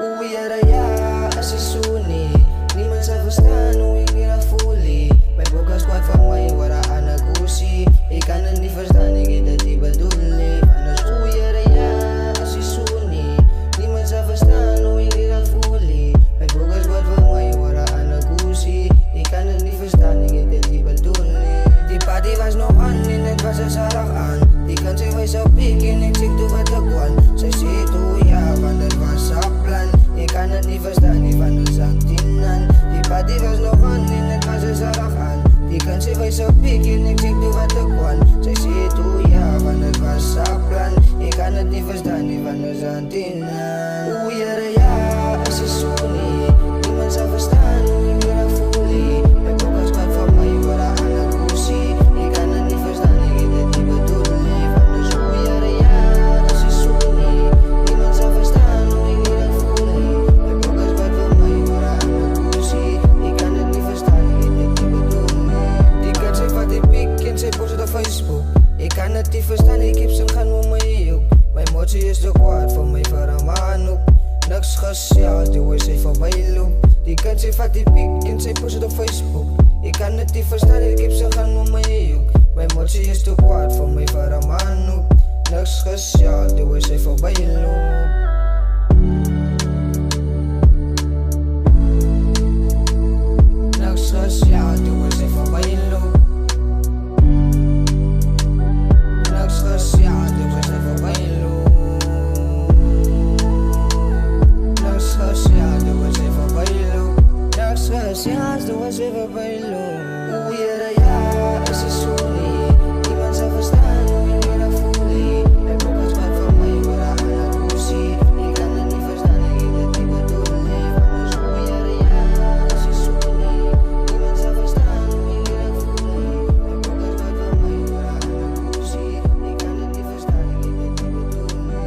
Uiaraya asisuni Ni man sa fustan uwing nirafuli May bukas kwat fa may waraan nagusi Ikanan ni fustan ikita di baduli Panos uiaraya asisuni Ni man sa fustan uwing nirafuli May bukas kwat fa may waraan nagusi Ikanan ni fustan ikita di baduli Di pati vas no anin at pasasarakan Di kan si way sa pikin iksik tu bataguan Sa situ yavan at pasaplan Ikanan ni fustan ni vanos ang tinan Di pati vas no anin at pasasarakan Di kan si way sa pikin iksik tu bataguan Sa situ yavan at pasaplan Ikanan ni fustan ni vanos ang tinan Uyaraya asisuni Di man sa fustan uwing nirafuli May bukas kwat fa may waraan nagusi Ikanan ni fustan ikita di baduli Vanos uyaraya asisuni Di man sa fustan uwing nirafuli May bukas kwat fa may waraan nagusi Ikanan ni fustan ikita di baduli Di kan say fatipik kin say post sa Facebook Ikanan ti fustan ikip sangkan mo mayiyog May mochi is the quad for may faramanok Nagskasya di way say fabaylog Di kan say fatipik kin say post sa Facebook Ikanan ti fustan ikip sangkan mo mayiyog May mochi is the quad for may faramanok Nagskasya di way say fabaylog Nagskasya di way say fabaylog Nagskasya di way say fabaylog Nagskasya di way say fabaylog Nagskasya di way say fabaylog Uyaraya asisuni Di man sa fustan uwing nirafuli May bukas kwat fa may waraan nagusi Ikanan ni fustan ikita di baduli Vanos uyaraya asisuni Di man sa fustan uwing nirafuli May bukas kwat fa may waraan nagusi Ikanan ni fustan ikita di baduli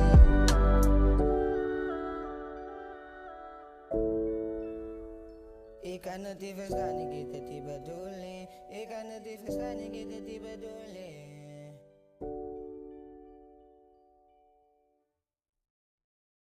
Ikanan ti fustan ikita di baduli Ikanan ti fustan ikita di baduli